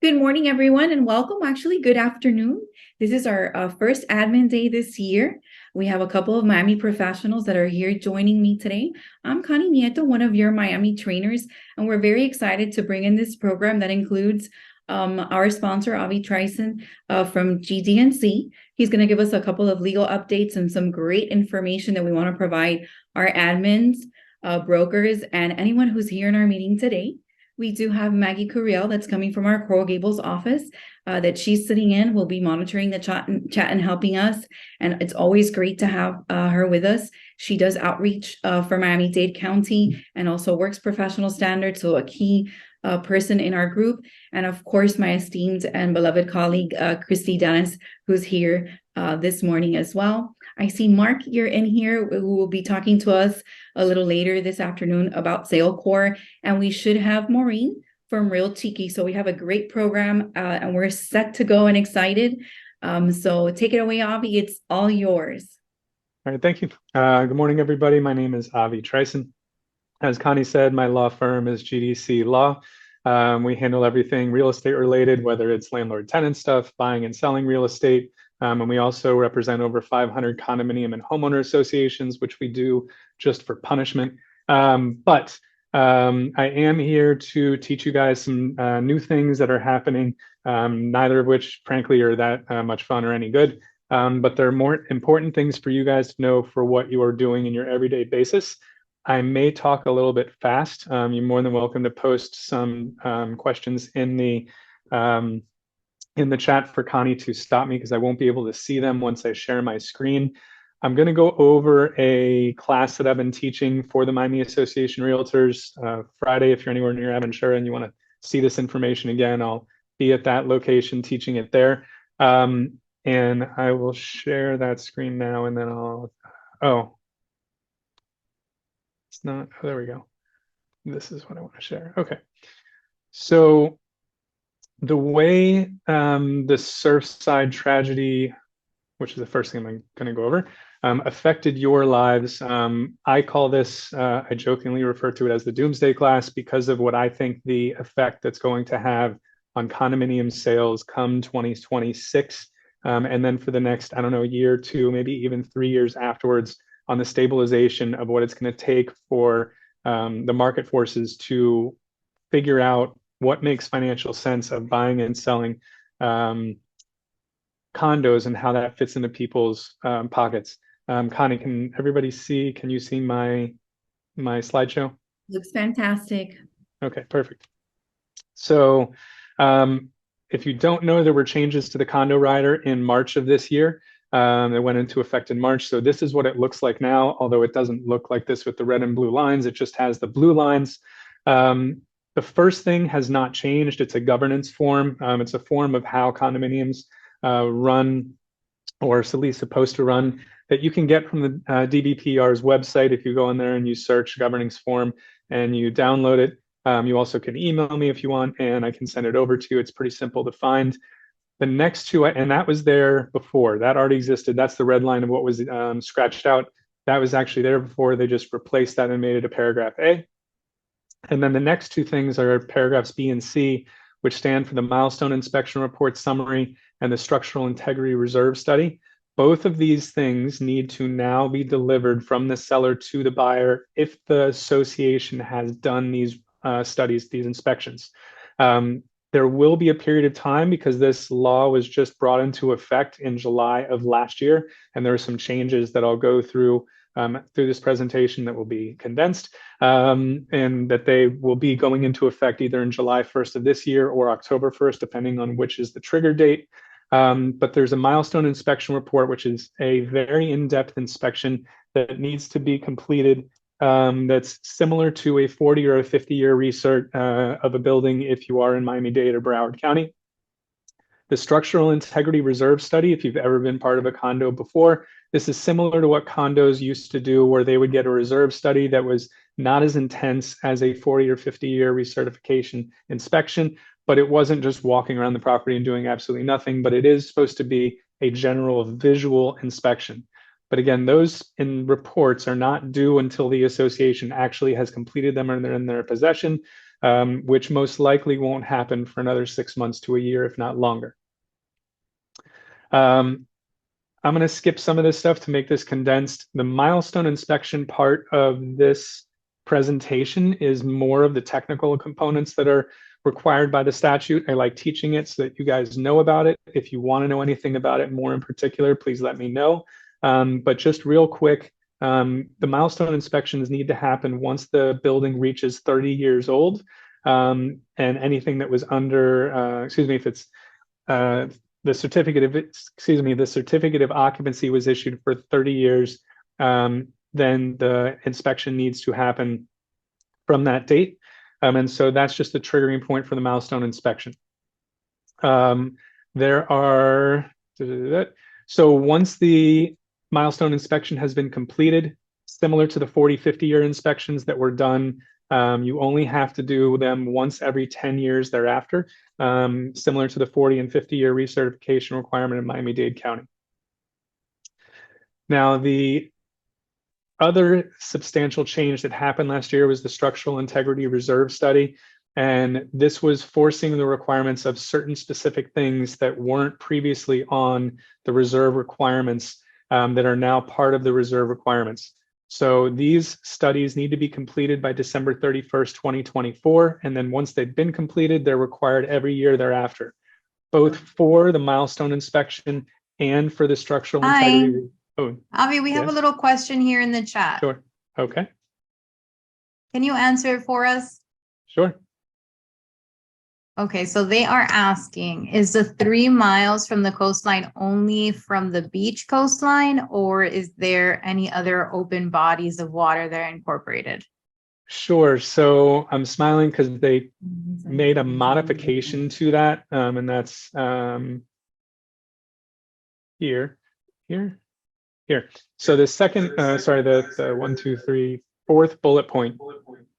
Good morning, everyone, and welcome. Actually, good afternoon. This is our first admin day this year. We have a couple of Miami professionals that are here joining me today. I'm Connie Nieto, one of your Miami trainers, and we're very excited to bring in this program that includes our sponsor, Avi Trison from GDNC. He's going to give us a couple of legal updates and some great information that we want to provide our admins, brokers, and anyone who's here in our meeting today. We do have Maggie Curiel that's coming from our Coral Gables office that she's sitting in. Will be monitoring the chat and helping us. And it's always great to have her with us. She does outreach for Miami-Dade County and also works professional standards. So a key person in our group. And of course, my esteemed and beloved colleague, Christy Dennis, who's here this morning as well. I see Mark, you're in here, who will be talking to us a little later this afternoon about SaleCore. And we should have Maureen from Real Tiki. So we have a great program and we're set to go and excited. So take it away, Avi. It's all yours. All right, thank you. Good morning, everybody. My name is Avi Trison. As Connie said, my law firm is GDC Law. We handle everything real estate related, whether it's landlord-tenant stuff, buying and selling real estate. And we also represent over 500 condominium and homeowner associations, which we do just for punishment. But I am here to teach you guys some new things that are happening, neither of which, frankly, are that much fun or any good. But there are more important things for you guys to know for what you are doing in your everyday basis. I may talk a little bit fast. You're more than welcome to post some questions in the chat for Connie to stop me because I won't be able to see them once I share my screen. I'm going to go over a class that I've been teaching for the Miami Association Realtors Friday. If you're anywhere near Aventura and you want to see this information again, I'll be at that location teaching it there. And I will share that screen now and then it's not, oh, there we go. This is what I want to share. Okay. So the way the Surfside tragedy, which is the first thing I'm going to go over, affected your lives. I call this, I jokingly refer to it as the doomsday class because of what I think the effect that's going to have on condominium sales come 2026. And then for the next, I don't know, year or two, maybe even 3 years afterwards on the stabilization of what it's going to take for the market forces to figure out what makes financial sense of buying and selling condos and how that fits into people's pockets. Connie, can everybody see? Can you see my slideshow? Looks fantastic. Okay, perfect. So if you don't know, there were changes to the condo rider in March of this year. It went into effect in March. So this is what it looks like now, although it doesn't look like this with the red and blue lines. It just has the blue lines. The first thing has not changed. It's a governance form. It's a form of how condominiums run, or at least supposed to run, that you can get from the DBPR's website if you go in there and you search governance form and you download it. You also can email me if you want, and I can send it over to you. It's pretty simple to find. The next two, and that was there before. That already existed. That's the red line of what was scratched out. That was actually there before. They just replaced that and made it a paragraph A. And then the next two things are paragraphs B and C, which stand for the milestone inspection report summary and the structural integrity reserve study. Both of these things need to now be delivered from the seller to the buyer if the association has done these studies, these inspections. There will be a period of time because this law was just brought into effect in July of last year, and there are some changes that I'll go through this presentation that will be condensed, and that they will be going into effect either in July 1st of this year or October 1st, depending on which is the trigger date. But there's a milestone inspection report, which is a very in-depth inspection that needs to be completed, that's similar to a 40 or a 50-year research of a building if you are in Miami-Dade or Broward County. The structural integrity reserve study, if you've ever been part of a condo before, this is similar to what condos used to do, where they would get a reserve study that was not as intense as a 40 or 50-year recertification inspection, but it wasn't just walking around the property and doing absolutely nothing, but it is supposed to be a general visual inspection. But again, those in reports are not due until the association actually has completed them or they're in their possession. which most likely won't happen for another 6 months to a year, if not longer. I'm going to skip some of this stuff to make this condensed. The milestone inspection part of this presentation is more of the technical components that are required by the statute. I like teaching it so that you guys know about it. If you want to know anything about it more in particular, please let me know. But just real quick, the milestone inspections need to happen once the building reaches 30 years old. And anything that was under, if it's the certificate of occupancy was issued for 30 years, then the inspection needs to happen from that date. And so that's just the triggering point for the milestone inspection. So once the milestone inspection has been completed, similar to the 40, 50-year inspections that were done, you only have to do them once every 10 years thereafter, similar to the 40 and 50-year recertification requirement in Miami-Dade County. Now, the other substantial change that happened last year was the Structural Integrity Reserve Study. And this was forcing the requirements of certain specific things that weren't previously on the reserve requirements that are now part of the reserve requirements. So these studies need to be completed by December 31st, 2024. And then once they've been completed, they're required every year thereafter, both for the milestone inspection and for the structural integrity. Oh, Avi, we have a little question here in the chat. Sure. Okay. Can you answer it for us? Sure. Okay, so they are asking, is the 3 miles from the coastline only from the beach coastline, or is there any other open bodies of water that are incorporated? Sure. So I'm smiling because they made a modification to that, and that's here. So the second, the 1, 2, 3, fourth bullet point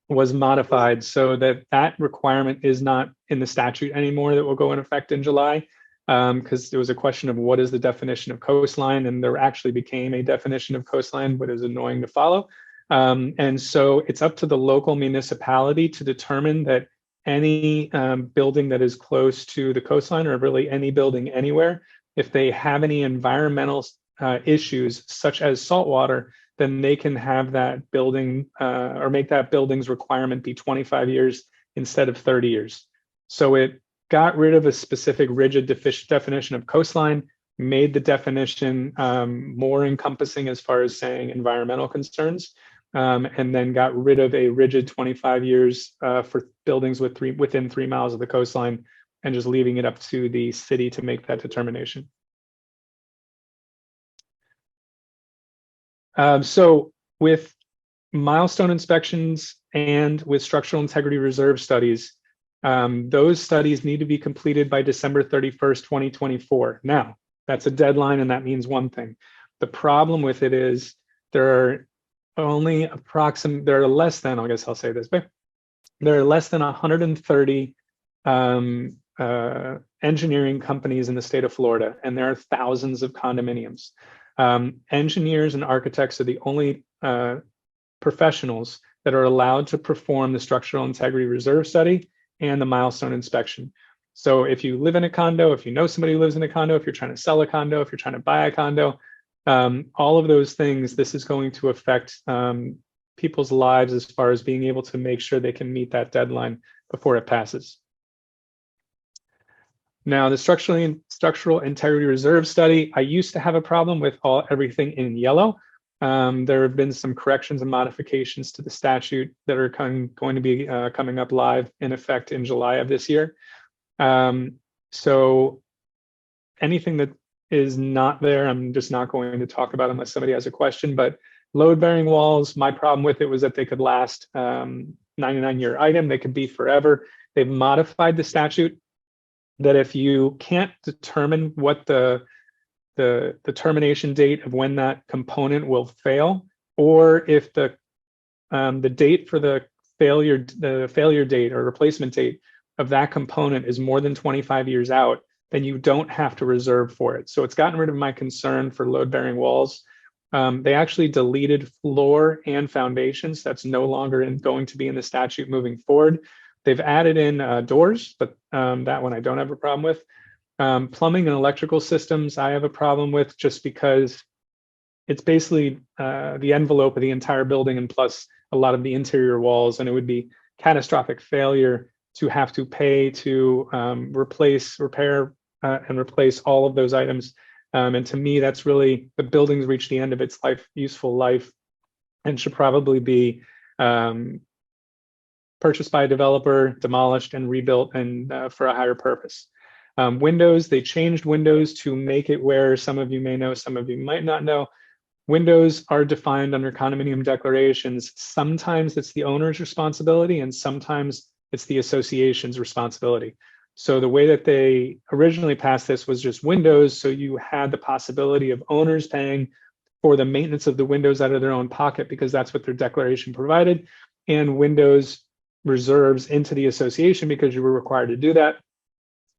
was modified so that that requirement is not in the statute anymore that will go in effect in July, because there was a question of what is the definition of coastline, and there actually became a definition of coastline, but it was annoying to follow. And so it's up to the local municipality to determine that any building that is close to the coastline, or really any building anywhere, if they have any environmental issues such as saltwater, then they can have that building or make that building's requirement be 25 years instead of 30 years. So it got rid of a specific rigid definition of coastline, made the definition more encompassing as far as saying environmental concerns, and then got rid of a rigid 25 years for buildings within 3 miles of the coastline, and just leaving it up to the city to make that determination. So with milestone inspections and with structural integrity reserve studies, those studies need to be completed by December 31st, 2024. Now, that's a deadline, and that means one thing. The problem with it is there are only there are less than 130 engineering companies in the state of Florida, and there are thousands of condominiums. Engineers and architects are the only professionals that are allowed to perform the structural integrity reserve study and the milestone inspection. So if you live in a condo, if you know somebody who lives in a condo, if you're trying to sell a condo, if you're trying to buy a condo, all of those things, this is going to affect people's lives as far as being able to make sure they can meet that deadline before it passes. Now, the structural integrity reserve study, I used to have a problem with everything in yellow. There have been some corrections and modifications to the statute that are going to be coming up live in effect in July of this year. So anything that is not there, I'm just not going to talk about unless somebody has a question. But load-bearing walls, my problem with it was that they could last 99-year item. They could be forever. They've modified the statute that if you can't determine what the termination date of when that component will fail, or if the date for the failure date or replacement date of that component is more than 25 years out, then you don't have to reserve for it. So it's gotten rid of my concern for load-bearing walls. They actually deleted floor and foundations. That's no longer going to be in the statute moving forward. They've added in doors, but that one I don't have a problem with. Plumbing and electrical systems, I have a problem with just because it's basically the envelope of the entire building and plus a lot of the interior walls, and it would be catastrophic failure to have to pay to repair, and replace all of those items. And to me, that's really, the building's reached the end of its useful life, and should probably be purchased by a developer, demolished, and rebuilt, and for a higher purpose. Windows, they changed windows to make it where, some of you may know, some of you might not know, windows are defined under condominium declarations. Sometimes it's the owner's responsibility, and sometimes it's the association's responsibility. So the way that they originally passed this was just windows, so you had the possibility of owners paying for the maintenance of the windows out of their own pocket, because that's what their declaration provided, and windows reserves into the association because you were required to do that.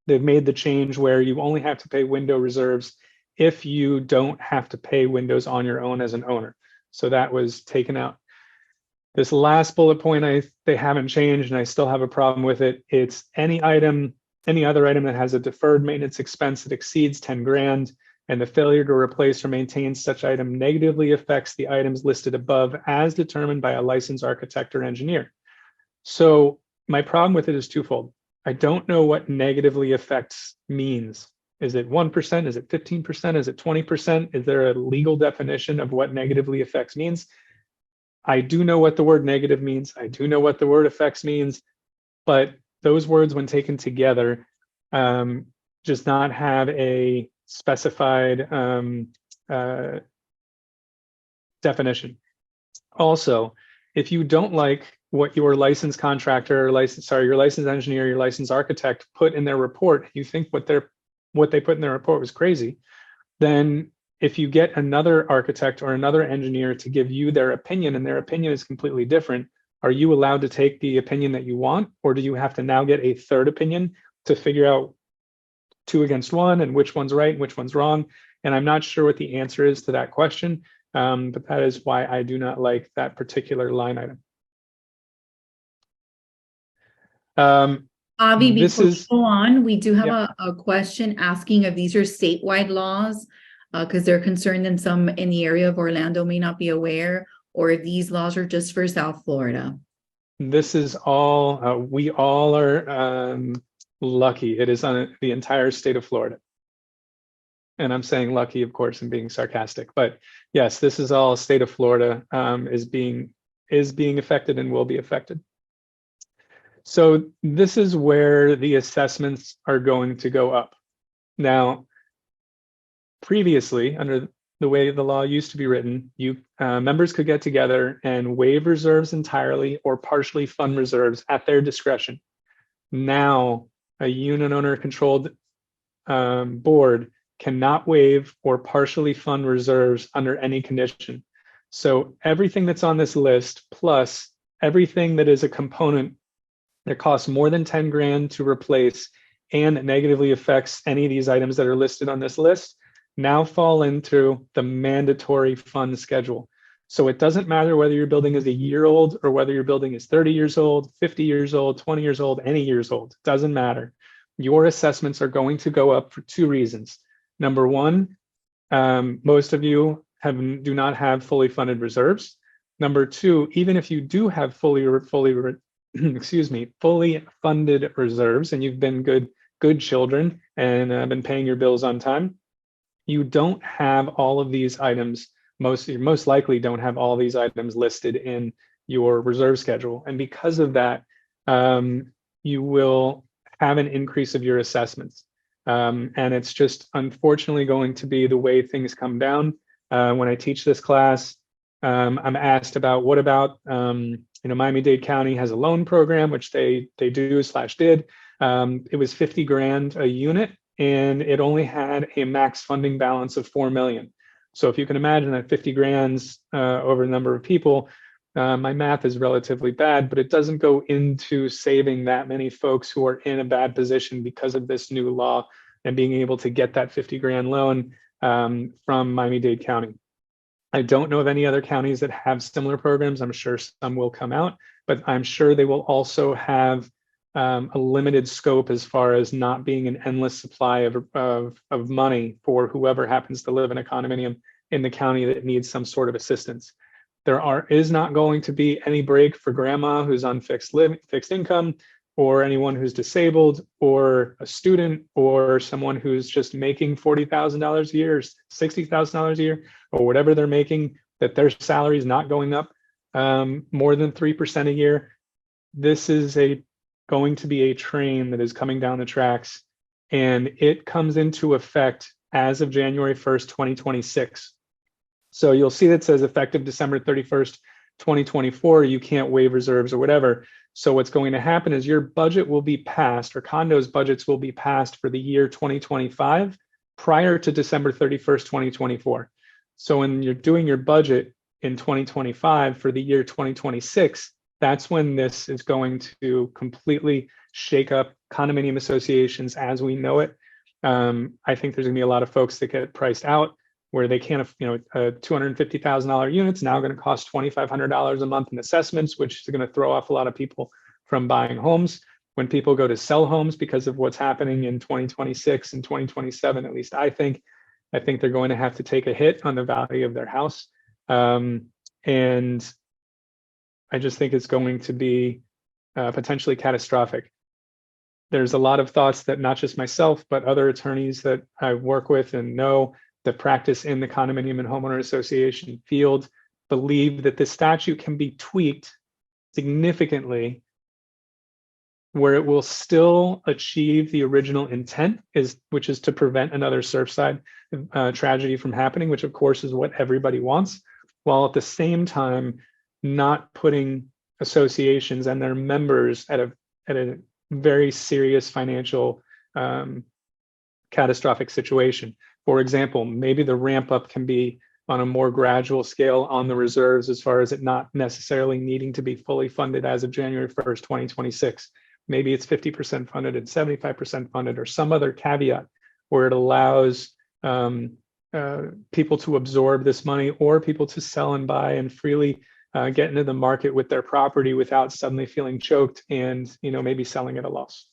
They've made the change where you only have to pay window reserves if you don't have to pay windows on your own as an owner. So that was taken out. This last bullet point, they haven't changed, and I still have a problem with it. It's any other item that has a deferred maintenance expense that exceeds 10 grand, and the failure to replace or maintain such item negatively affects the items listed above as determined by a licensed architect or engineer. So my problem with it is twofold. I don't know what negatively affects means. Is it 1%? Is it 15%? Is it 20%? Is there a legal definition of what negatively affects means? I do know what the word negative means. I do know what the word affects means, but those words, when taken together, does not have a specified definition. Also, if you don't like what your licensed contractor, your licensed engineer, your licensed architect put in their report, you think what they put in their report was crazy, then if you get another architect or another engineer to give you their opinion, and their opinion is completely different, are you allowed to take the opinion that you want, or do you have to now get a third opinion to figure out 2 against 1 and which one's right and which one's wrong? And I'm not sure what the answer is to that question, but that is why I do not like that particular line item. Avi, This before we is, go on, we do have yep. a question asking if these are statewide laws, because they're concerned that some in the area of Orlando may not be aware, or if these laws are just for South Florida. This is all, we all are lucky. It is on the entire state of Florida. And I'm saying lucky, of course, and being sarcastic, but yes, this is all state of Florida is being affected and will be affected. So this is where the assessments are going to go up. Now, previously, under the way the law used to be written, members could get together and waive reserves entirely or partially fund reserves at their discretion. Now, a unit owner controlled board cannot waive or partially fund reserves under any condition. So everything that's on this list, plus everything that is a component that costs more than 10 grand to replace and that negatively affects any of these items that are listed on this list, now fall into the mandatory fund schedule. So it doesn't matter whether your building is a year old or whether your building is 30 years old, 50 years old, 20 years old, any years old, doesn't matter. Your assessments are going to go up for 2 reasons. Number one, most of you do not have fully funded reserves. Number two, even if you do have fully funded reserves and you've been good children and been paying your bills on time, you don't have all of these items. Most likely don't have all these items listed in your reserve schedule, and because of that, you will have an increase of your assessments. And it's just unfortunately going to be the way things come down. When I teach this class, I'm asked about what about Miami-Dade County has a loan program, which they did. It was 50 grand a unit, and it only had a max funding balance of 4 million. So if you can imagine that 50 grands over a number of people, my math is relatively bad, but it doesn't go into saving that many folks who are in a bad position because of this new law and being able to get that 50 grand loan from Miami-Dade County. I don't know of any other counties that have similar programs. I'm sure some will come out, but I'm sure they will also have a limited scope as far as not being an endless supply of money for whoever happens to live in a condominium in the county that needs some sort of assistance. Is not going to be any break for grandma who's on fixed income, or anyone who's disabled, or a student, or someone who's just making $40,000 a year, $60,000 a year, or whatever they're making, that their salary is not going up more than 3% a year. This is going to be a train that is coming down the tracks, and it comes into effect as of January 1st, 2026. So you'll see that says effective December 31st, 2024, you can't waive reserves or whatever. So what's going to happen is your budget will be passed, or condos budgets will be passed for the year 2025 prior to December 31st, 2024. So when you're doing your budget in 2025 for the year 2026, that's when this is going to completely shake up condominium associations as we know it. I think there's gonna be a lot of folks that get priced out, where they can't, a $250,000 unit's now going to cost $2,500 a month in assessments, which is going to throw off a lot of people from buying homes. When people go to sell homes because of what's happening in 2026 and 2027, at least I think they're going to have to take a hit on the value of their house. And I just think it's going to be potentially catastrophic. There's a lot of thoughts that not just myself, but other attorneys that I work with and know that practice in the condominium and homeowner association field believe that the statute can be tweaked significantly where it will still achieve the original intent, which is to prevent another Surfside tragedy from happening, which of course is what everybody wants, while at the same time not putting associations and their members at a very serious financial catastrophic situation. For example, maybe the ramp up can be on a more gradual scale on the reserves, as far as it not necessarily needing to be fully funded as of January 1st, 2026. Maybe it's 50% funded and 75% funded, or some other caveat where it allows people to absorb this money, or people to sell and buy and freely get into the market with their property without suddenly feeling choked and maybe selling at a loss.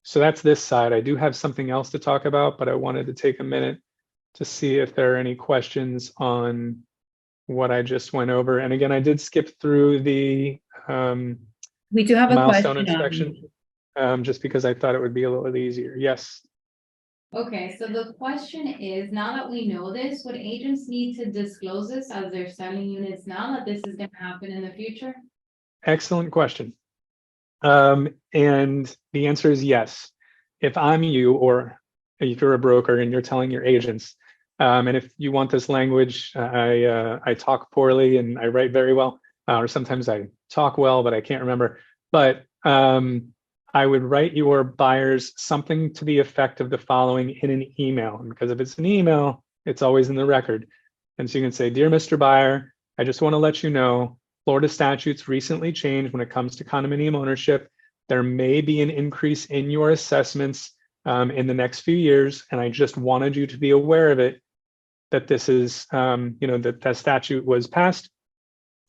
So that's this side. I do have something else to talk about, but I wanted to take a minute to see if there are any questions on what I just went over. And again, I did skip through the we do have a milestone question inspection just because I thought it would be a little easier. Yes. Okay, so the question is, now that we know this, would agents need to disclose this as they're selling units now that this is going to happen in the future? Excellent question. And the answer is yes. If I'm you, or if you're a broker and you're telling your agents, and if you want this language, I talk poorly and I write very well, or sometimes I talk well, but I can't remember. But I would write your buyers something to the effect of the following in an email, because if it's an email, it's always in the record. And so you can say, "Dear Mr. Buyer, I just want to let you know, Florida statutes recently changed when it comes to condominium ownership. There may be an increase in your assessments in the next few years, and I just wanted you to be aware of it, that this is, that statute was passed,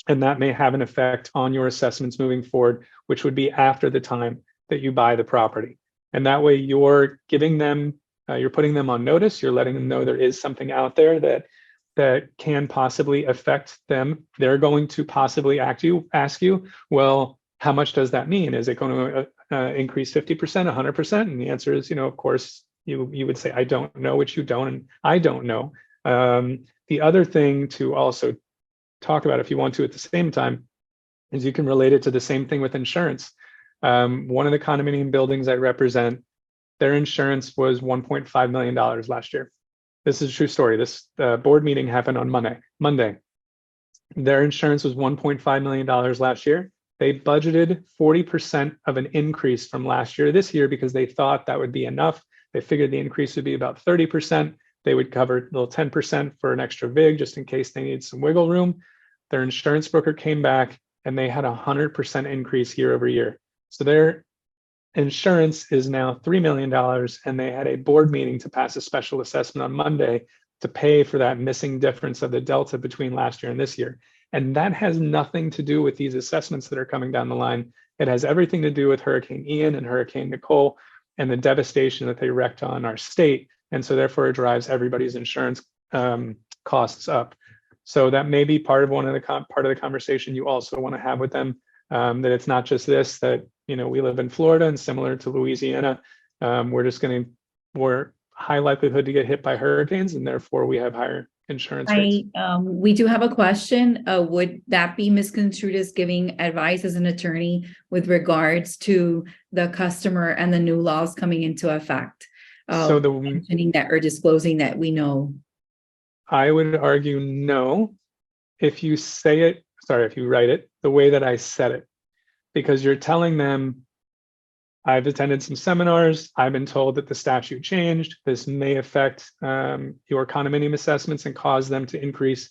and that may have an effect on your assessments moving forward, which would be after the time that you buy the property." And that way you're giving them, you're putting them on notice, you're letting them know there is something out there that can possibly affect them. They're going to possibly ask you, well, how much does that mean? Is it going to increase 50%, 100%? And the answer is, of course, you would say, I don't know, which you don't, and I don't know. The other thing to also talk about, if you want to at the same time, is you can relate it to the same thing with insurance. One of the condominium buildings I represent, their insurance was $1.5 million last year. This is a true story. This board meeting happened on Monday. Their insurance was $1.5 million last year. They budgeted 40% of an increase from last year to this year because they thought that would be enough. They figured the increase would be about 30%. They would cover a little 10% for an extra VIG just in case they need some wiggle room. Their insurance broker came back and they had a 100% increase year over year. So their insurance is now $3 million, and they had a board meeting to pass a special assessment on Monday to pay for that missing difference of the delta between last year and this year. And that has nothing to do with these assessments that are coming down the line. It has everything to do with Hurricane Ian and Hurricane Nicole and the devastation that they wreaked on our state. And so therefore it drives everybody's insurance costs up. So that may be part of the conversation you also want to have with them, that it's not just this, that, you know, we live in Florida and similar to Louisiana, we're high likelihood to get hit by hurricanes, and therefore we have higher insurance rates. We do have a question. Would that be misconstrued as giving advice as an attorney with regards to the customer and the new laws coming into effect? So mentioning that or disclosing that we know. I would argue no, if you write it the way that I said it, because you're telling them, I've attended some seminars, I've been told that the statute changed, this may affect your condominium assessments and cause them to increase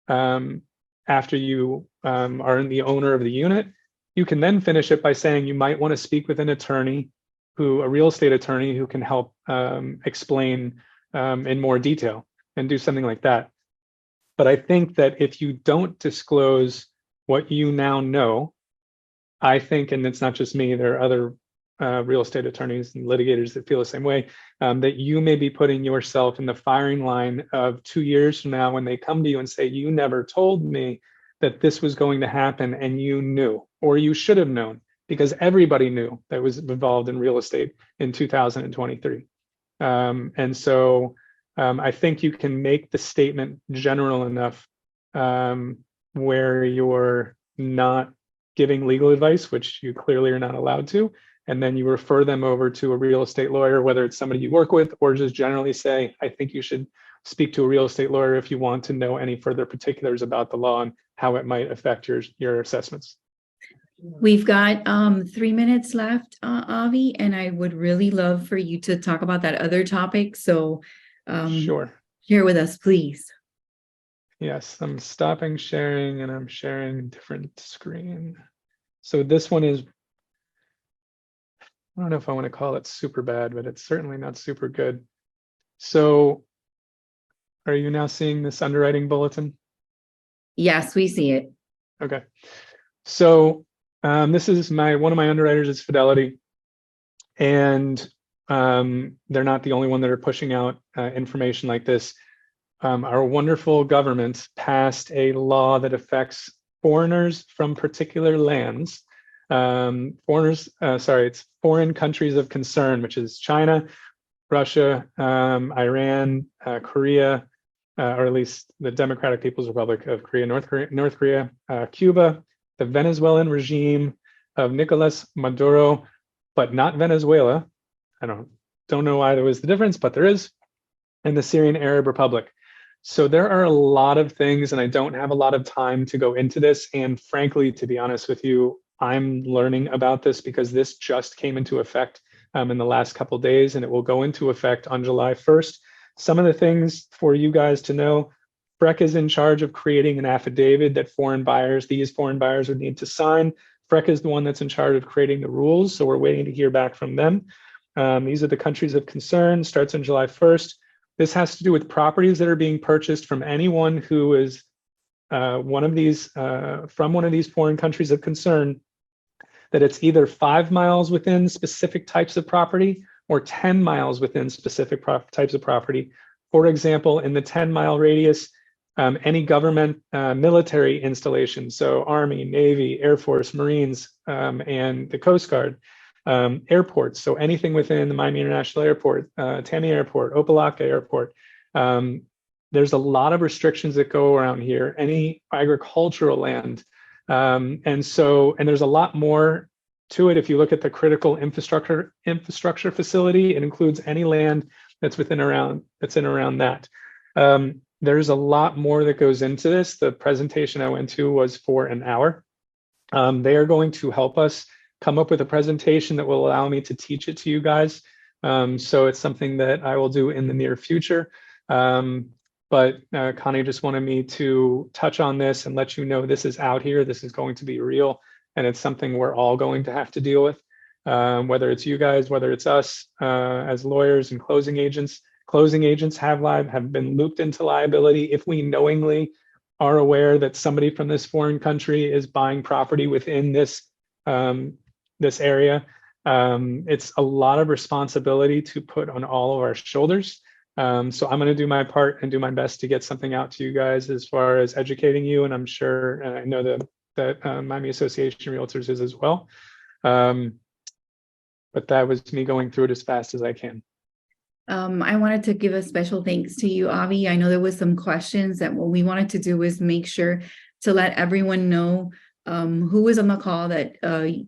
after you are the owner of the unit. You can then finish it by saying you might want to speak with an attorney, a real estate attorney who can help explain in more detail and do something like that. But I think that if you don't disclose what you now know, I think, and it's not just me, there are other real estate attorneys and litigators that feel the same way, that you may be putting yourself in the firing line of 2 years from now when they come to you and say, you never told me that this was going to happen, and you knew, or you should have known, because everybody knew that was involved in real estate in 2023. And so I think you can make the statement general enough where you're not giving legal advice, which you clearly are not allowed to, and then you refer them over to a real estate lawyer, whether it's somebody you work with, or just generally say, I think you should speak to a real estate lawyer if you want to know any further particulars about the law and how it might affect your assessments. We've got 3 minutes left, Avi, and I would really love for you to talk about that other topic. So sure. Share with us, please. Yes, I'm stopping sharing and I'm sharing different screen. So this one is, I don't know if I want to call it super bad, but it's certainly not super good. So are you now seeing this underwriting bulletin? Yes, we see it. Okay. So this is one of my underwriters is Fidelity, and they're not the only one that are pushing out information like this. Our wonderful government passed a law that affects foreigners from particular lands. It's foreign countries of concern, which is China, Russia, Iran, Korea, or at least the Democratic People's Republic of Korea, North Korea, Cuba, the Venezuelan regime of Nicolas Maduro, but not Venezuela. I don't know why there was the difference, but there is, and the Syrian Arab Republic. So there are a lot of things, and I don't have a lot of time to go into this. And frankly, to be honest with you, I'm learning about this because this just came into effect in the last couple of days, and it will go into effect on July 1st. Some of the things for you guys to know: FREC is in charge of creating an affidavit that these foreign buyers would need to sign. FREC is the one that's in charge of creating the rules, so we're waiting to hear back from them. These are the countries of concern, starts on July 1st. This has to do with properties that are being purchased from anyone who is from one of these foreign countries of concern, that it's either 5 miles within specific types of property or 10 miles within specific types of property. For example, in the 10-mile radius, any government military installation, so Army, Navy, Air Force, Marines, and the Coast Guard, airports, so anything within the Miami International Airport, Tammy Airport, Opelika Airport. There's a lot of restrictions that go around here, any agricultural land. And there's a lot more to it. If you look at the critical infrastructure facility, it includes any land that's in around that. There's a lot more that goes into this. The presentation I went to was for an hour. They are going to help us come up with a presentation that will allow me to teach it to you guys. So it's something that I will do in the near future. But Connie just wanted me to touch on this and let you know this is out here. This is going to be real, and it's something we're all going to have to deal with, whether it's you guys, whether it's us as lawyers and closing agents. Closing agents have been looped into liability if we knowingly are aware that somebody from this foreign country is buying property within this this area. It's a lot of responsibility to put on all of our shoulders. So I'm going to do my part and do my best to get something out to you guys as far as educating you. And I'm sure, and I know that Miami Association of Realtors is as well. But that was me going through it as fast as I can. I wanted to give a special thanks to you, Avi. I know there was some questions that what we wanted to do was make sure to let everyone know who was on the call that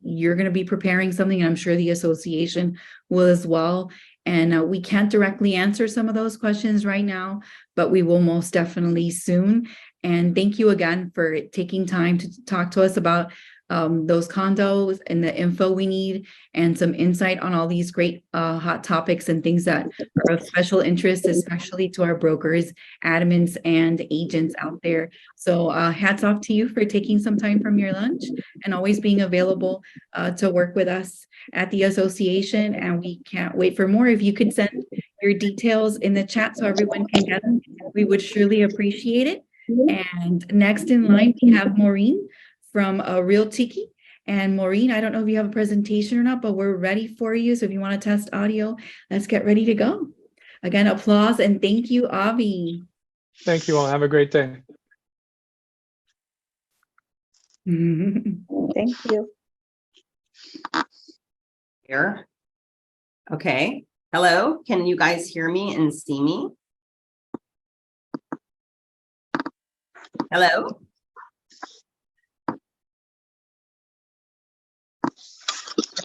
you're going to be preparing something, and I'm sure the association will as well. And we can't directly answer some of those questions right now, but we will most definitely soon. And thank you again for taking time to talk to us about those condos and the info we need and some insight on all these great hot topics and things that are of special interest, especially to our brokers, admins, and agents out there. So hats off to you for taking some time from your lunch and always being available to work with us at the association. And we can't wait for more. If you could send your details in the chat so everyone can get them, we would surely appreciate it. And next in line, we have Maureen from Real Tiki. And Maureen, I don't know if you have a presentation or not, but we're ready for you. So if you want to test audio, let's get ready to go. Again, applause and thank you, Avi. Thank you all. Have a great day. Thank you. Here. Okay. Hello. Can you guys hear me and see me? Hello.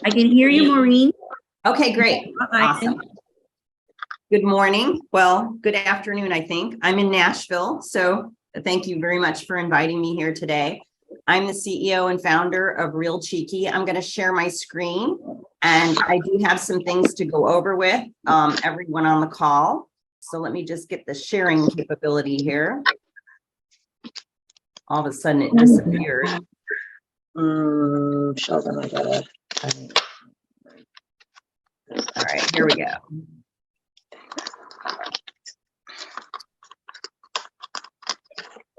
I can hear you, Maureen. Okay, great. Awesome. Good morning. Well, good afternoon, I think. I'm in Nashville, so thank you very much for inviting me here today. I'm the CEO and founder of Real Cheeky. I'm going to share my screen, and I do have some things to go over with everyone on the call. So let me just get the sharing capability here. All of a sudden it disappeared. Sheldon, I gotta. All right, here we go.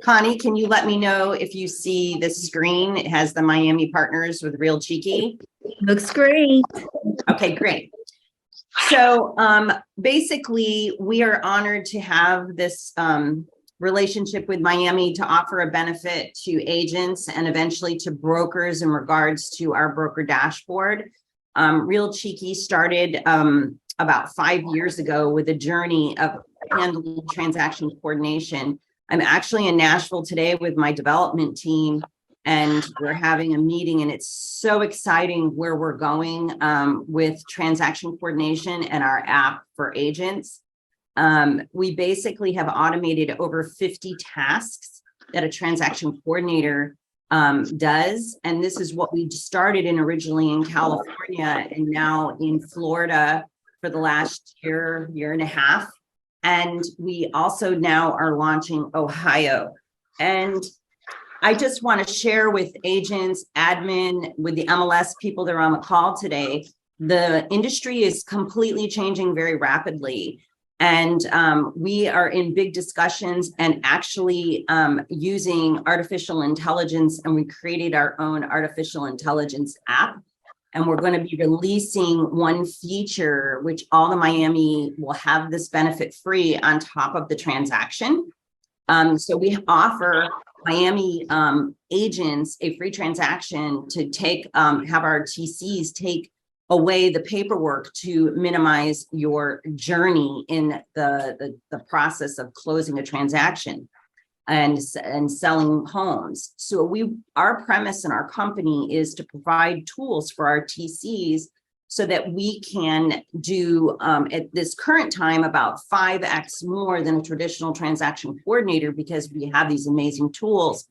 Connie, can you let me know if you see this screen? It has the Miami partners with Real Cheeky. Looks great. Okay, great. So basically, we are honored to have this relationship with Miami to offer a benefit to agents and eventually to brokers in regards to our broker dashboard. Real Cheeky started about 5 years ago with a journey of handling transaction coordination. I'm actually in Nashville today with my development team, and we're having a meeting, and it's so exciting where we're going with transaction coordination and our app for agents. We basically have automated over 50 tasks that a transaction coordinator does. And this is what we started in originally in California and now in Florida for the last year and a half. And we also now are launching Ohio. And I just want to share with agents, admin, with the MLS people that are on the call today, the industry is completely changing very rapidly. And we are in big discussions and actually using artificial intelligence, and we created our own artificial intelligence app. And we're going to be releasing one feature, which all the Miami will have this benefit free on top of the transaction. So we offer Miami agents a free transaction to take, have our TCs take away the paperwork to minimize your journey in the process of closing a transaction and selling homes. So our premise in our company is to provide tools for our TCs so that we can do at this current time about 5x more than a traditional transaction coordinator, because we have these amazing tools.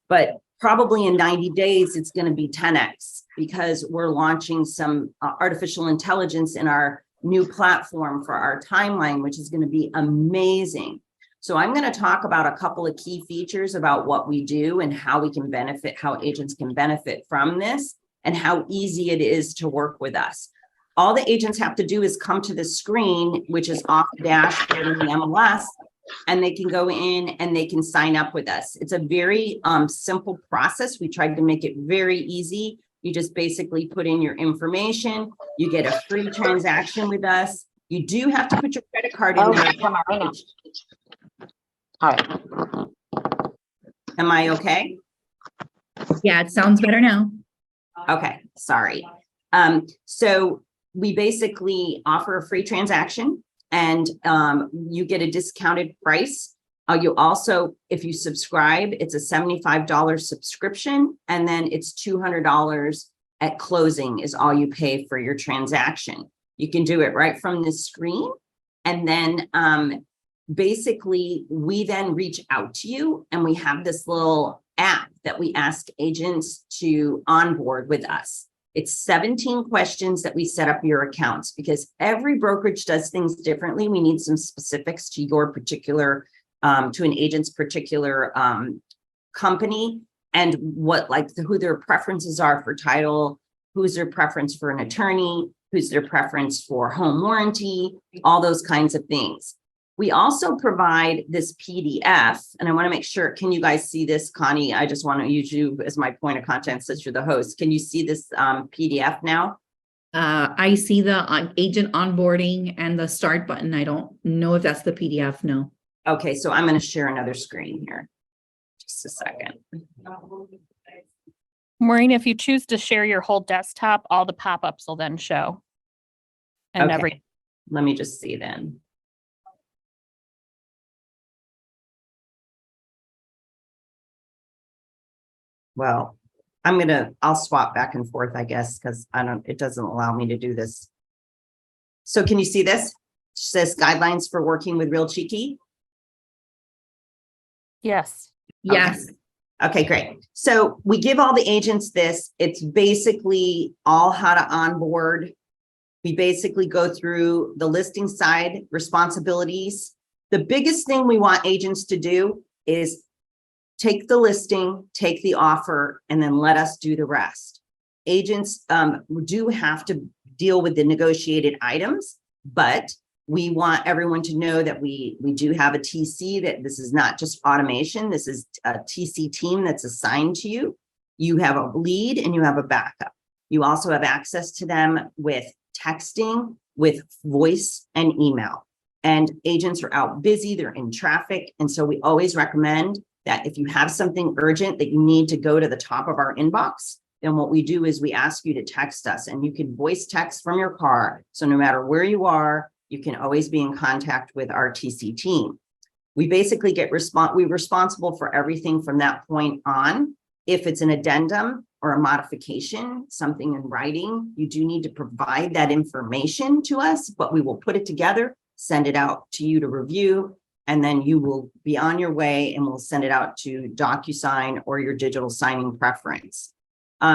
But probably in 90 days, it's going to be 10x, because we're launching some artificial intelligence in our new platform for our timeline, which is going to be amazing. So I'm going to talk about a couple of key features about what we do and how we can benefit, how agents can benefit from this, and how easy it is to work with us. All the agents have to do is come to the screen, which is off the dashboard in the MLS, and they can go in and they can sign up with us. It's a very simple process. We tried to make it very easy. You just basically put in your information. You get a free transaction with us. You do have to put your credit card in there. Come on, right now. All right. Am I okay? Yeah, it sounds better now. Okay, sorry. So we basically offer a free transaction, and you get a discounted price. You also, if you subscribe, it's a $75 subscription, and then it's $200 at closing is all you pay for your transaction. You can do it right from the screen, and then basically we then reach out to you, and we have this little app that we ask agents to onboard with us. It's 17 questions that we set up your accounts, because every brokerage does things differently. We need some specifics to your particular, to an agent's particular company, and what, like, who their preferences are for title, who's their preference for an attorney, who's their preference for home warranty, all those kinds of things. We also provide this PDF, and I want to make sure, can you guys see this, Connie? I just want to use you as my point of contact since you're the host. Can you see this PDF now? I see the agent onboarding and the start button. I don't know if that's the PDF. No. Okay, so I'm going to share another screen here. Just a second. Maureen, if you choose to share your whole desktop, all the pop-ups will then show. And Okay, let me just see then. Well, I'll swap back and forth, I guess, because it doesn't allow me to do this. So can you see this? It says guidelines for working with Real Cheeky. yes. Yes. Okay, great. So we give all the agents this. It's basically all how to onboard. We basically go through the listing side responsibilities. The biggest thing we want agents to do is take the listing, take the offer, and then let us do the rest. Agents do have to deal with the negotiated items, but we want everyone to know that we do have a TC, that this is not just automation. This is a TC team that's assigned to you. You have a lead and you have a backup. You also have access to them with texting, with voice and email. And agents are out busy, they're in traffic. And so we always recommend that if you have something urgent that you need to go to the top of our inbox, then what we do is we ask you to text us, and you can voice text from your car. So no matter where you are, you can always be in contact with our TC team. We basically we're responsible for everything from that point on. If it's an addendum or a modification, something in writing, you do need to provide that information to us, but we will put it together, send it out to you to review, and then you will be on your way, and we'll send it out to DocuSign or your digital signing preference.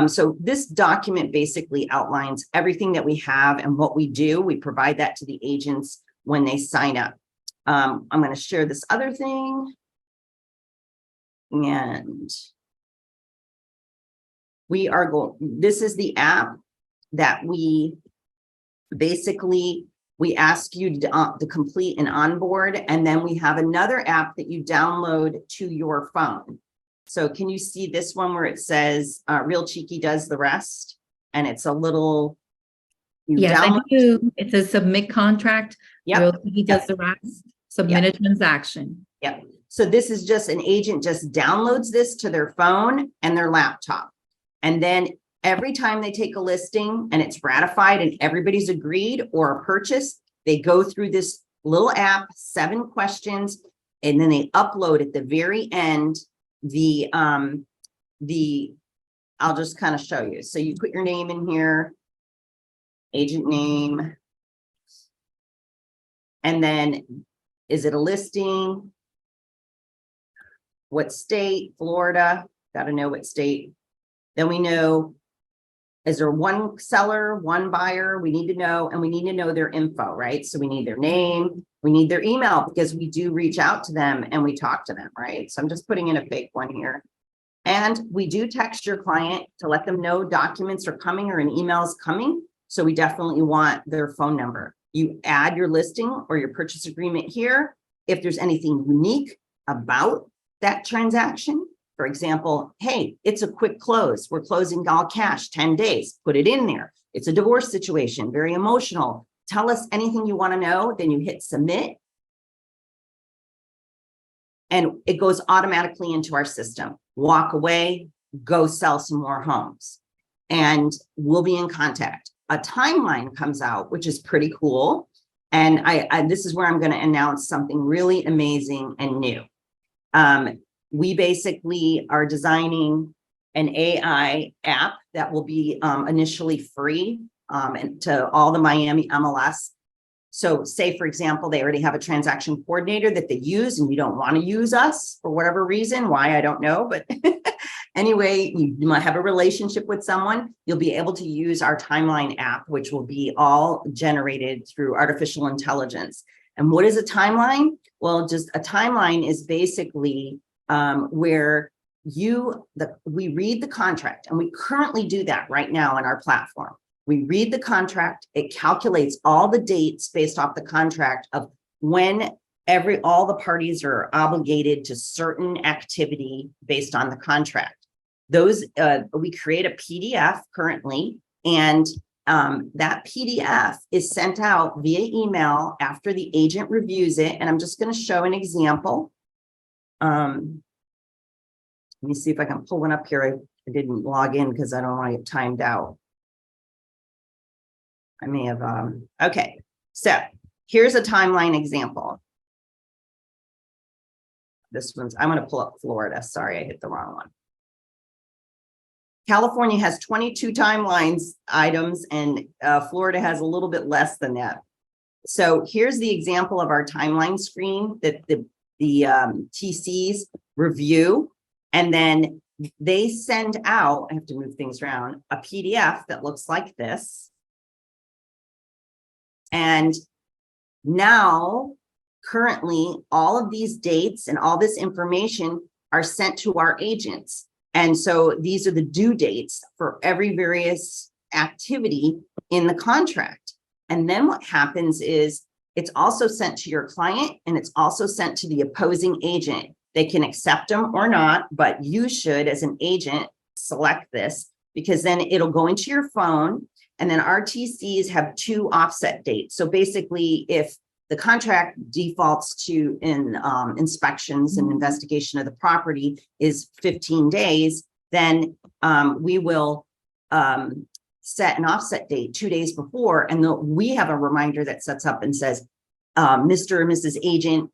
So this document basically outlines everything that we have and what we do. We provide that to the agents when they sign up. I'm going to share this other thing. And this is the app that we ask you to complete and onboard. And then we have another app that you download to your phone. So can you see this one where it says Real Cheeky does the rest? And it's a little, Yes, I do. It says submit contract. Yep. Real Cheeky does the rest. Submit a transaction. Yep. So this is just an agent just downloads this to their phone and their laptop. And then every time they take a listing and it's ratified and everybody's agreed, or a purchase, they go through this little app, 7 questions, and then they upload at the very end I'll just kind of show you. So you put your name in here, agent name, and then is it a listing? What state? Florida. Got to know what state. Then we know, is there one seller, one buyer? We need to know, and we need to know their info, right? So we need their name, we need their email, because we do reach out to them and we talk to them, right? So I'm just putting in a fake one here. And we do text your client to let them know documents are coming or an email is coming. So we definitely want their phone number. You add your listing or your purchase agreement here. if there's anything unique about that transaction. For example, hey, it's a quick close. We're closing all cash, 10 days, put it in there. It's a divorce situation, very emotional. Tell us anything you want to know, then you hit submit. And it goes automatically into our system. Walk away, go sell some more homes. And we'll be in contact. A timeline comes out, which is pretty cool. And this is where I'm going to announce something really amazing and new. We basically are designing an AI app that will be initially free and to all the Miami MLS. So say, for example, they already have a transaction coordinator that they use and you don't want to use us for whatever reason, why, I don't know. But anyway, you might have a relationship with someone, you'll be able to use our timeline app, which will be all generated through artificial intelligence. And what is a timeline? Well, just a timeline is basically where we read the contract, and we currently do that right now on our platform. We read the contract, it calculates all the dates based off the contract of when all the parties are obligated to certain activity based on the contract. Those, we create a PDF currently, and that PDF is sent out via email after the agent reviews it. And I'm just going to show an example. Let me see if I can pull one up here. I didn't log in because I don't want to get timed out. I may have, okay. So here's a timeline example. This one's, I'm going to pull up Florida. Sorry, I hit the wrong one. California has 22 timelines items, and Florida has a little bit less than that. So here's the example of our timeline screen that the TCs review, and then they send out, I have to move things around, a PDF that looks like this. And now, currently, all of these dates and all this information are sent to our agents. And so these are the due dates for every various activity in the contract. And then what happens is it's also sent to your client, and it's also sent to the opposing agent. They can accept them or not, but you should, as an agent, select this, because then it'll go into your phone. And then our TCs have 2 offset dates. So basically, if the contract defaults to inspections and investigation of the property is 15 days, then we will set an offset date 2 days before. And we have a reminder that sets up and says, Mr. or Mrs. Agent,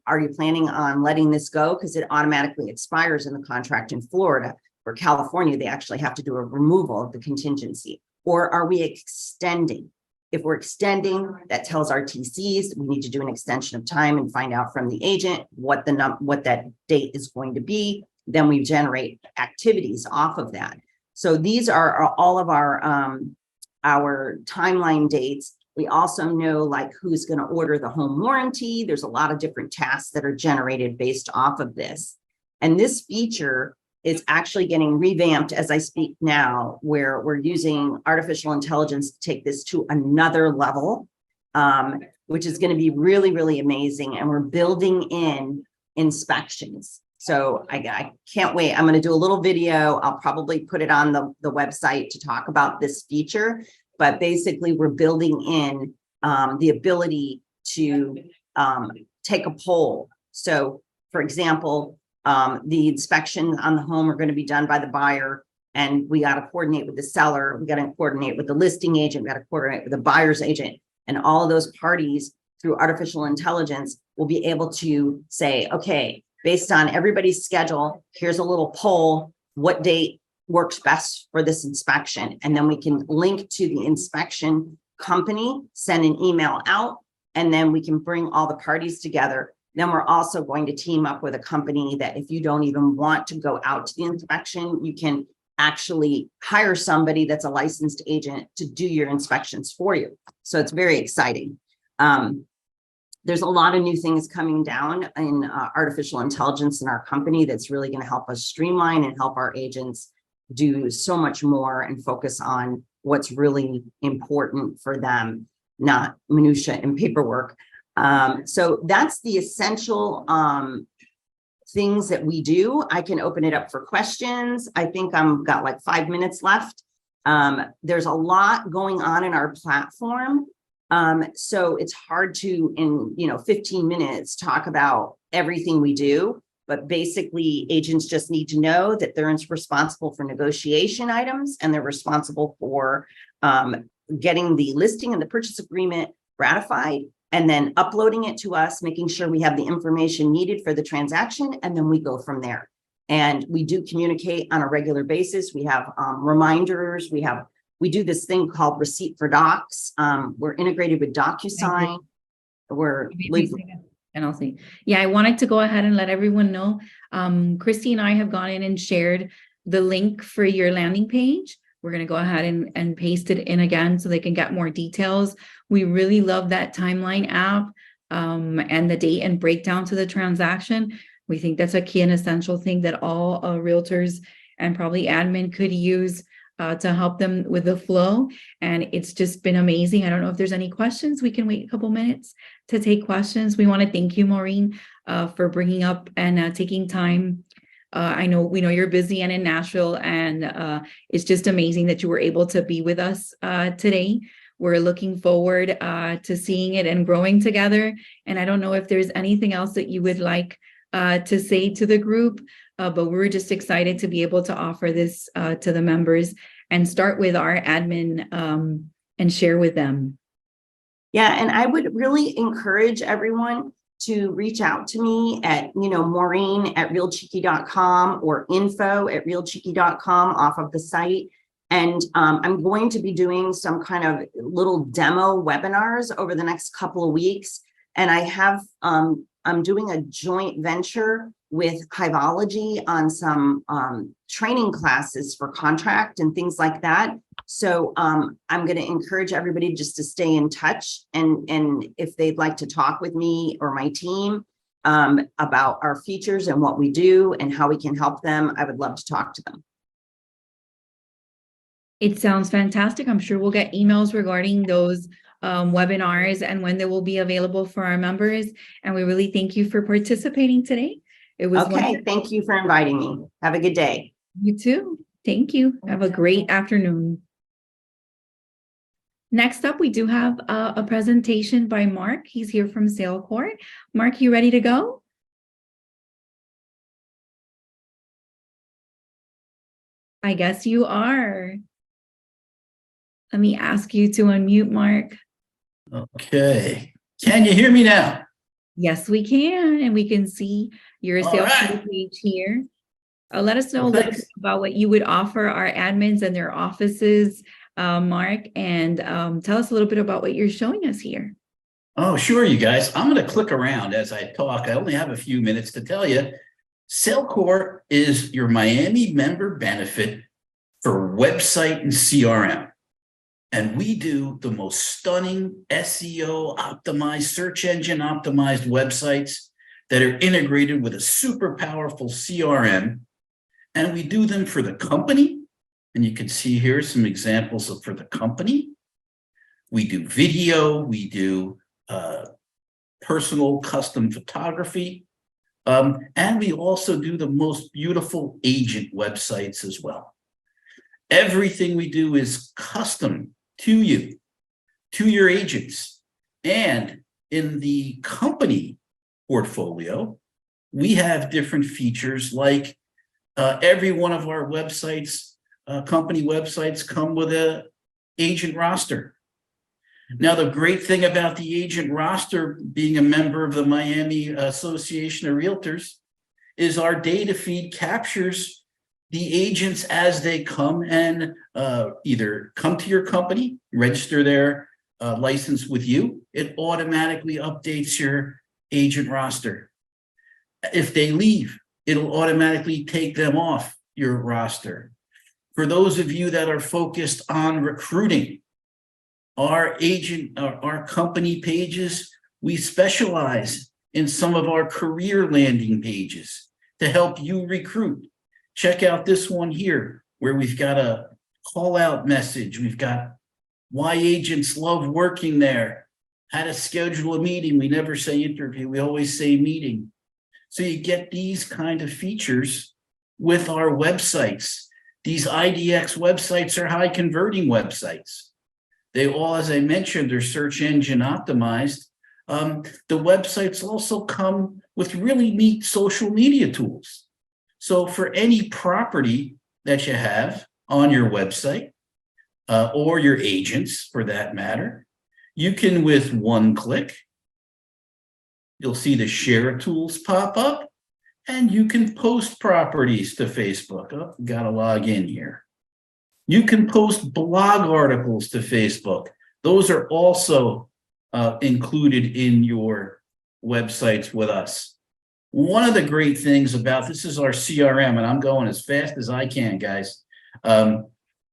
are you planning on letting this go? Because it automatically expires in the contract in Florida. For California, they actually have to do a removal of the contingency. Or are we extending? If we're extending, that tells our TCs we need to do an extension of time and find out from the agent what that date is going to be. Then we generate activities off of that. So these are all of our timeline dates. We also know like who's going to order the home warranty. There's a lot of different tasks that are generated based off of this. And this feature is actually getting revamped as I speak now, where we're using artificial intelligence to take this to another level, which is going to be really, really amazing. And we're building in inspections. So I can't wait. I'm going to do a little video. I'll probably put it on the website to talk about this feature. But basically, we're building in the ability to take a poll. So, for example, the inspections on the home are going to be done by the buyer, and we got to coordinate with the seller. We got to coordinate with the listing agent. We got to coordinate with the buyer's agent, and all of those parties through artificial intelligence will be able to say, okay, based on everybody's schedule, here's a little poll. What date works best for this inspection? And then we can link to the inspection company, send an email out, and then we can bring all the parties together. Then we're also going to team up with a company that if you don't even want to go out to the inspection, you can actually hire somebody that's a licensed agent to do your inspections for you. So it's very exciting. There's a lot of new things coming down in artificial intelligence in our company that's really going to help us streamline and help our agents do so much more and focus on what's really important for them, not minutia and paperwork. So that's the essential things that we do. I can open it up for questions. I think I'm got like 5 minutes left. There's a lot going on in our platform. So it's hard to, in 15 minutes, talk about everything we do. But basically, agents just need to know that they're responsible for negotiation items, and they're responsible for getting the listing and the purchase agreement ratified, and then uploading it to us, making sure we have the information needed for the transaction, and then we go from there. And we do communicate on a regular basis. We have reminders. We do this thing called Receipt for Docs. We're integrated with DocuSign. And I'll see. Yeah, I wanted to go ahead and let everyone know. Christy and I have gone in and shared the link for your landing page. We're going to go ahead and paste it in again so they can get more details. We really love that timeline app and the date and breakdown to the transaction. We think that's a key and essential thing that all realtors and probably admin could use to help them with the flow. And it's just been amazing. I don't know if there's any questions. We can wait a couple minutes to take questions. We want to thank you, Maureen, for bringing up and taking time. We know you're busy and in Nashville, and it's just amazing that you were able to be with us today. We're looking forward to seeing it and growing together. And I don't know if there's anything else that you would like to say to the group, but we're just excited to be able to offer this to the members and start with our admin and share with them. Yeah, and I would really encourage everyone to reach out to me at, Maureen at realcheeky.com or info at realcheeky.com off of the site. And I'm going to be doing some kind of little demo webinars over the next couple of weeks. And I have, I'm doing a joint venture with Hivology on some training classes for contract and things like that. So I'm going to encourage everybody just to stay in touch. And if they'd like to talk with me or my team about our features and what we do and how we can help them, I would love to talk to them. It sounds fantastic. I'm sure we'll get emails regarding those webinars and when they will be available for our members. And we really thank you for participating today. It was okay. wonderful. Thank you for inviting me. Have a good day. You too. Thank you. Have a great afternoon. Next up, we do have a presentation by Mark. He's here from SailCore. Mark, you ready to go? I guess you are. Let me ask you to unmute, Mark. Okay. Can you hear me now? Yes, we can. And we can see your All sales right. page here. Let us know Well, a little bit thanks. about what you would offer our admins and their offices, Mark, and tell us a little bit about what you're showing us here. Oh, sure, you guys. I'm going to click around as I talk. I only have a few minutes to tell you. SailCore is your Miami member benefit for website and CRM. And we do the most stunning SEO optimized, search engine optimized websites that are integrated with a super powerful CRM. And we do them for the company. And you can see here some examples of for the company. We do video, we do personal custom photography. And we also do the most beautiful agent websites as well. Everything we do is custom to you, to your agents. And in the company portfolio, we have different features like every one of our websites, company websites come with an agent roster. Now, the great thing about the agent roster, being a member of the Miami Association of Realtors, is our data feed captures the agents as they come and either come to your company, register their license with you. It automatically updates your agent roster. If they leave, it'll automatically take them off your roster. For those of you that are focused on recruiting, our company pages, we specialize in some of our career landing pages to help you recruit. Check out this one here, where we've got a call out message. We've got why agents love working there. how to schedule a meeting. We never say interview, we always say meeting. So you get these kind of features with our websites. These IDX websites are high converting websites. They all, as I mentioned, are search engine optimized. The websites also come with really neat social media tools. So for any property that you have on your website, or your agents for that matter, you can, with one click, you'll see the share tools pop up, and you can post properties to Facebook. Oh, gotta log in here. You can post blog articles to Facebook. Those are also included in your websites with us. One of the great things about this is our CRM, and I'm going as fast as I can, guys,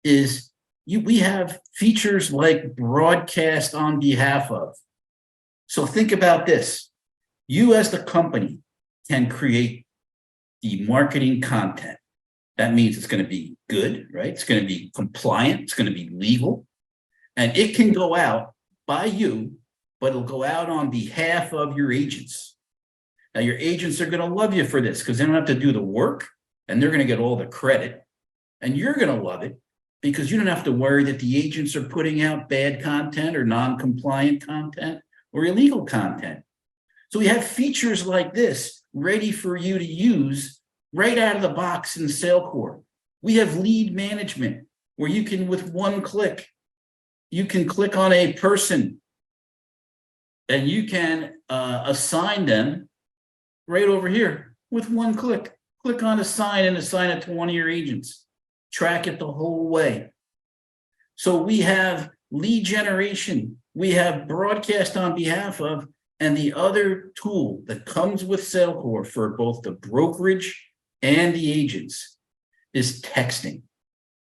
is we have features like broadcast on behalf of. So think about this. You as the company can create the marketing content. That means it's going to be good, right? It's going to be compliant. It's going to be legal. And it can go out by you, but it'll go out on behalf of your agents. Now, your agents are going to love you for this because they don't have to do the work and they're going to get all the credit. And you're going to love it because you don't have to worry that the agents are putting out bad content or non-compliant content or illegal content. So we have features like this ready for you to use right out of the box in SailCore. We have lead management where you can, with one click, you can click on a person and you can assign them right over here with one click. Click on assign and assign it to one of your agents. Track it the whole way. So we have lead generation, we have broadcast on behalf of, and the other tool that comes with SailCore for both the brokerage and the agents is texting.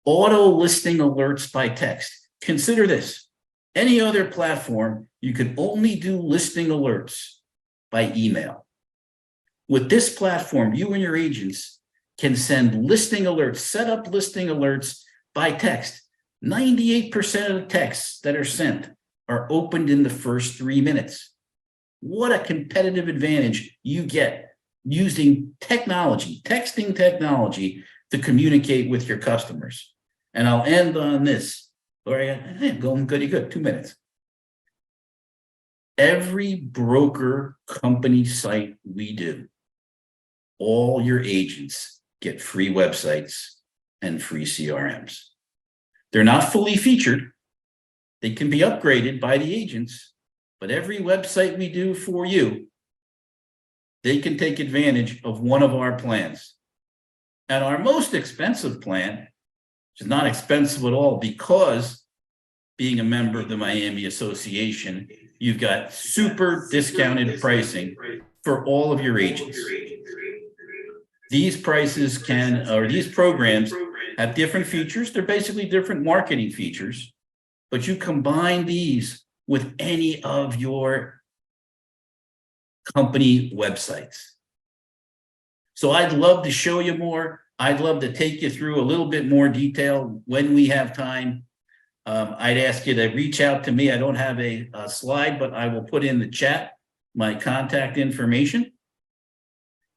Auto listing alerts by text. Consider this. Any other platform, you can only do listing alerts by email. With this platform, you and your agents can send listing alerts, set up listing alerts by text. 98% of the texts that are sent are opened in the first 3 minutes. What a competitive advantage you get using technology, texting technology to communicate with your customers. And I'll end on this. All right, going goody good, 2 minutes. Every broker company site we do, all your agents get free websites and free CRMs. They're not fully featured. They can be upgraded by the agents, but every website we do for you, they can take advantage of one of our plans. And our most expensive plan, which is not expensive at all because being a member of the Miami Association, you've got super discounted pricing for all of your agents. These prices can, or these programs have different features. They're basically different marketing features, but you combine these with any of your company websites. So I'd love to show you more. I'd love to take you through a little bit more detail when we have time. I'd ask you to reach out to me. I don't have a slide, but I will put in the chat my contact information.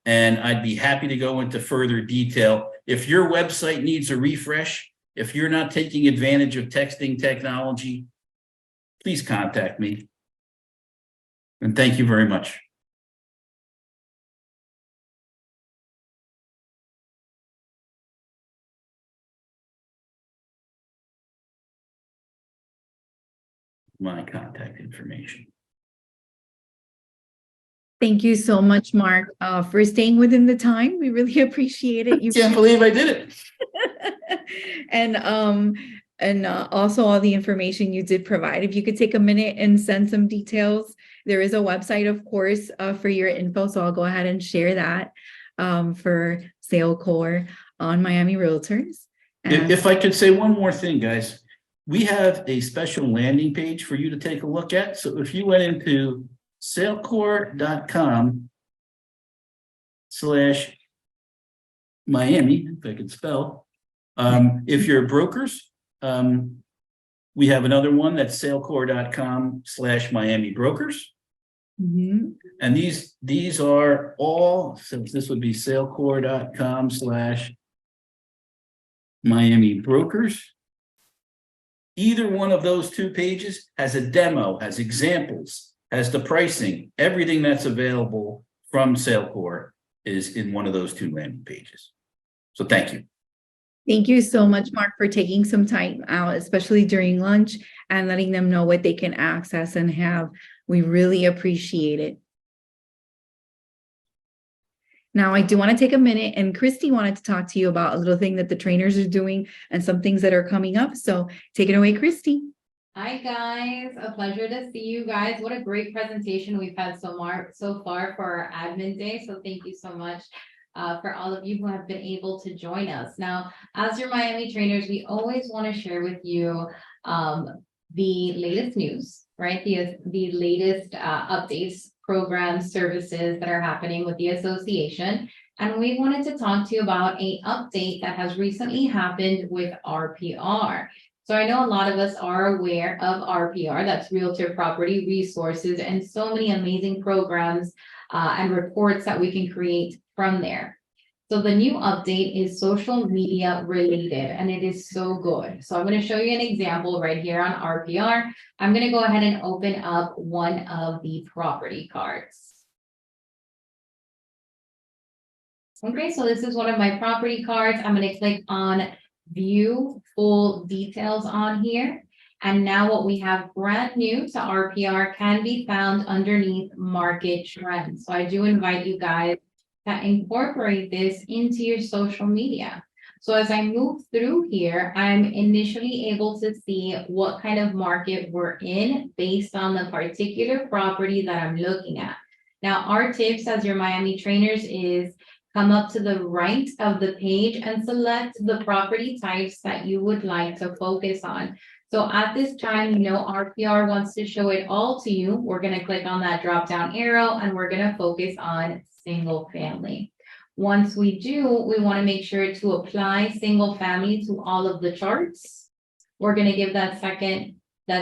And I'd be happy to go into further detail. If your website needs a refresh, if you're not taking advantage of texting technology, please contact me. And thank you very much. My contact information. Thank you so much, Mark, for staying within the time. We really appreciate it. You Can't believe I did it. and also all the information you did provide. If you could take a minute and send some details. There is a website, of course, for your info. So I'll go ahead and share that for SailCore on Miami Realtors. And If I could say one more thing, guys, we have a special landing page for you to take a look at. So if you went into sailcore.com/Miami, if I could spell, if you're brokers, We have another one that's salecore.com/Miami brokers. Mhm. And these are all, so this would be salecore.com/Miami brokers. Either one of those two pages has a demo, has examples, has the pricing, everything that's available from Salecore is in one of those two landing pages. So thank you. Thank you so much, Mark, for taking some time out, especially during lunch, and letting them know what they can access and have. We really appreciate it. Now, I do want to take a minute, and Christy wanted to talk to you about a little thing that the trainers are doing and some things that are coming up. So take it away, Christy. Hi, guys. A pleasure to see you guys. What a great presentation we've had so far for our admin day. So thank you so much for all of you who have been able to join us. Now, as your Miami trainers, we always want to share with you the latest news, right? The latest updates, programs, services that are happening with the association. And we wanted to talk to you about an update that has recently happened with RPR. So I know a lot of us are aware of RPR, that's Realtor Property Resources, and so many amazing programs and reports that we can create from there. So the new update is social media related, and it is so good. So I'm going to show you an example right here on RPR. I'm going to go ahead and open up one of the property cards. Okay, so this is one of my property cards. I'm going to click on view full details on here. And now what we have brand new to RPR can be found underneath market trends. So I do invite you guys to incorporate this into your social media. So as I move through here, I'm initially able to see what kind of market we're in based on the particular property that I'm looking at. Now, our tips as your Miami trainers is come up to the right of the page and select the property types that you would like to focus on. So at this time, you know, RPR wants to show it all to you. We're going to click on that drop down arrow and we're going to focus on single family. Once we do, we want to make sure to apply single family to all of the charts. We're going to give that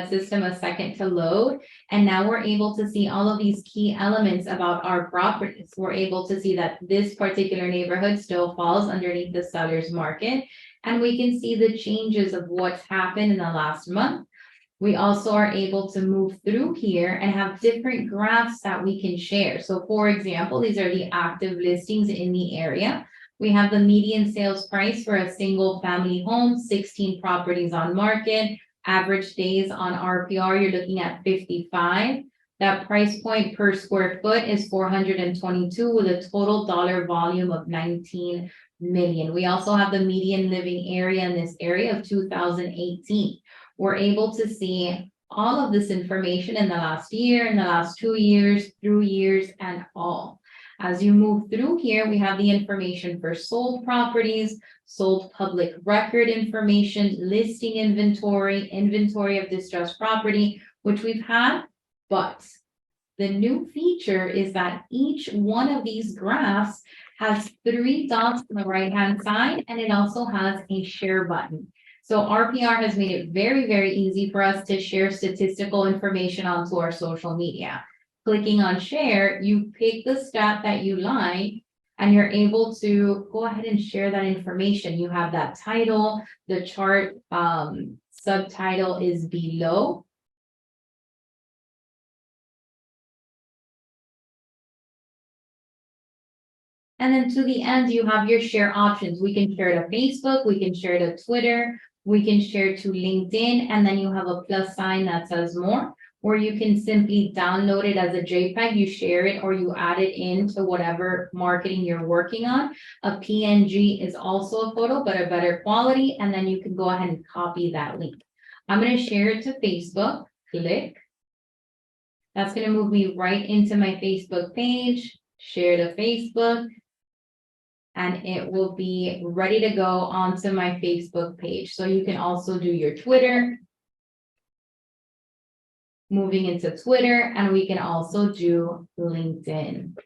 system a second to load. And now we're able to see all of these key elements about our properties. We're able to see that this particular neighborhood still falls underneath the seller's market. And we can see the changes of what's happened in the last month. We also are able to move through here and have different graphs that we can share. So for example, these are the active listings in the area. We have the median sales price for a single family home, 16 properties on market. Average days on RPR, you're looking at 55. That price point per square foot is 422 with a total dollar volume of 19 million. We also have the median living area in this area of 2018. We're able to see all of this information in the last year, in the last 2 years, through years, and all. As you move through here, we have the information for sold properties, sold public record information, listing inventory, inventory of distressed property, which we've had, but the new feature is that each one of these graphs has 3 dots on the right-hand side, and it also has a share button. So RPR has made it very, very easy for us to share statistical information onto our social media. Clicking on share, you pick the stat that you like, and you're able to go ahead and share that information. You have that title, the chart subtitle is below. And then to the end, you have your share options. We can share to Facebook, we can share to Twitter, we can share to LinkedIn, and then you have a plus sign that says more, or you can simply download it as a JPEG, you share it, or you add it into whatever marketing you're working on. A PNG is also a photo, but a better quality, and then you can go ahead and copy that link. I'm going to share it to Facebook, click. That's going to move me right into my Facebook page, share to Facebook, and it will be ready to go onto my Facebook page. So you can also do your Twitter, moving into Twitter, and we can also do LinkedIn.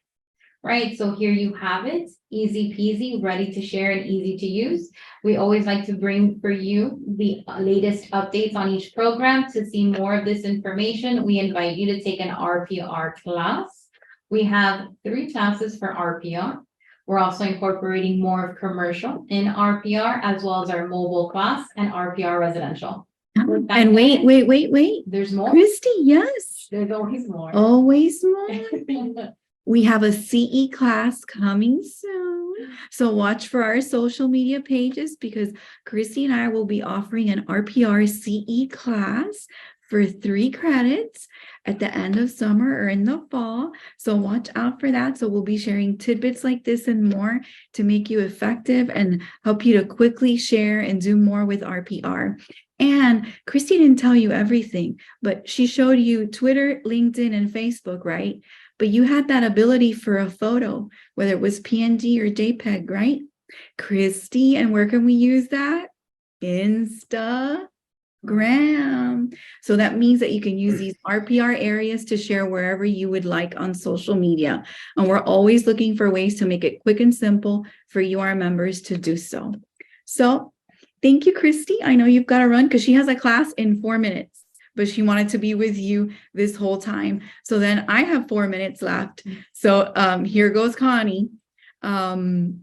right? So here you have it, easy peasy, ready to share and easy to use. We always like to bring for you the latest updates on each program. To see more of this information, we invite you to take an RPR class. We have 3 classes for RPR. We're also incorporating more of commercial in RPR, as well as our mobile class and RPR residential. With that And wait, said, wait. There's more. Christy, yes, There's always more. always more. We have a CE class coming soon. So watch for our social media pages because Christy and I will be offering an RPR CE class for 3 credits at the end of summer or in the fall. So watch out for that. So we'll be sharing tidbits like this and more to make you effective and help you to quickly share and do more with RPR. And Christy didn't tell you everything, but she showed you Twitter, LinkedIn, and Facebook, right? But you had that ability for a photo, whether it was PNG or JPEG, right? Christy, and where can we use that? Instagram. So that means that you can use these RPR areas to share wherever you would like on social media. And we're always looking for ways to make it quick and simple for you, our members, to do so. So thank you, Christy. I know you've got to run because she has a class in 4 minutes. But she wanted to be with you this whole time. So then I have 4 minutes left. So here goes Connie. First,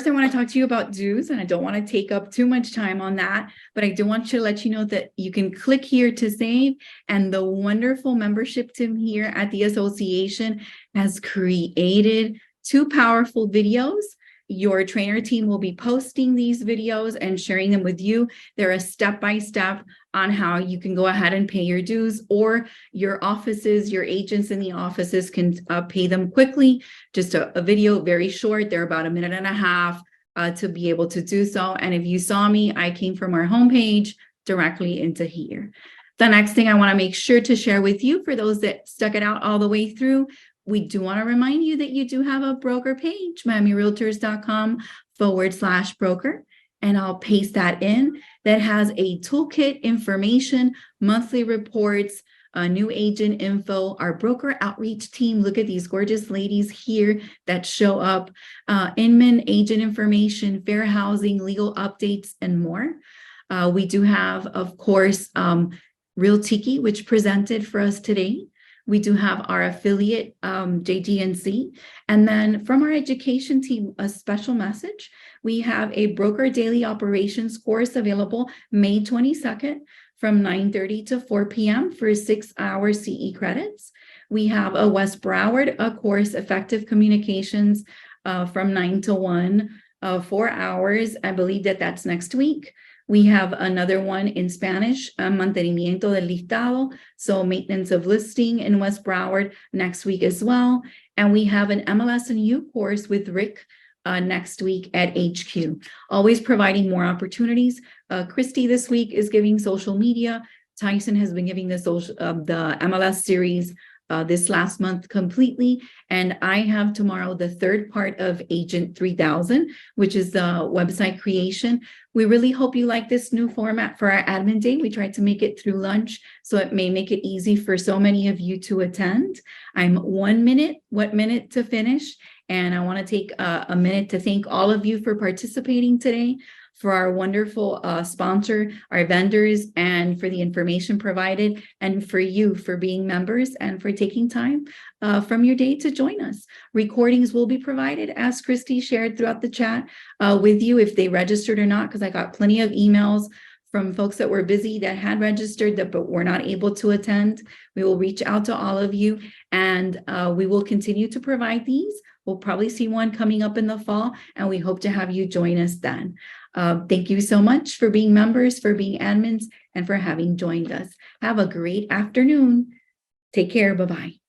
I want to talk to you about dues, and I don't want to take up too much time on that, but I do want to let you know that you can click here to save, and the wonderful membership team here at the association has created 2 powerful videos. Your trainer team will be posting these videos and sharing them with you. They're a step-by-step on how you can go ahead and pay your dues, or your offices, your agents in the offices can pay them quickly. Just a video, very short. They're about 1.5 minutes to be able to do so. And if you saw me, I came from our homepage directly into here. The next thing I want to make sure to share with you, for those that stuck it out all the way through, we do want to remind you that you do have a broker page, miamirealtors.com/broker. And I'll paste that in. That has a toolkit, information, monthly reports, new agent info, our broker outreach team. Look at these gorgeous ladies here that show up, Inman agent information, fair housing, legal updates, and more. We do have, of course, Real Tiki, which presented for us today. We do have our affiliate, JGNC. And then from our education team, a special message. We have a broker daily operations course available May 22nd from 9:30 to 4 p.m. for 6-hour CE credits. We have a West Broward course, effective communications, from 9 to 1, 4 hours. I believe that that's next week. We have another one in Spanish, mantenimiento del listado, so maintenance of listing in West Broward next week as well. And we have an MLS and U course with Rick next week at HQ, always providing more opportunities. Christy this week is giving social media. Tyson has been giving the MLS series this last month completely. And I have tomorrow the 3rd part of Agent 3000, which is the website creation. We really hope you like this new format for our admin day. We tried to make it through lunch, so it may make it easy for so many of you to attend. I'm 1 minute, what minute to finish? And I want to take a minute to thank all of you for participating today, for our wonderful sponsor, our vendors, and for the information provided, and for you for being members and for taking time from your day to join us. Recordings will be provided, as Christy shared throughout the chat, with you if they registered or not, because I got plenty of emails from folks that were busy that had registered but were not able to attend. We will reach out to all of you, and we will continue to provide these. We'll probably see one coming up in the fall, and we hope to have you join us then. Thank you so much for being members, for being admins, and for having joined us. Have a great afternoon. Take care. Bye-bye.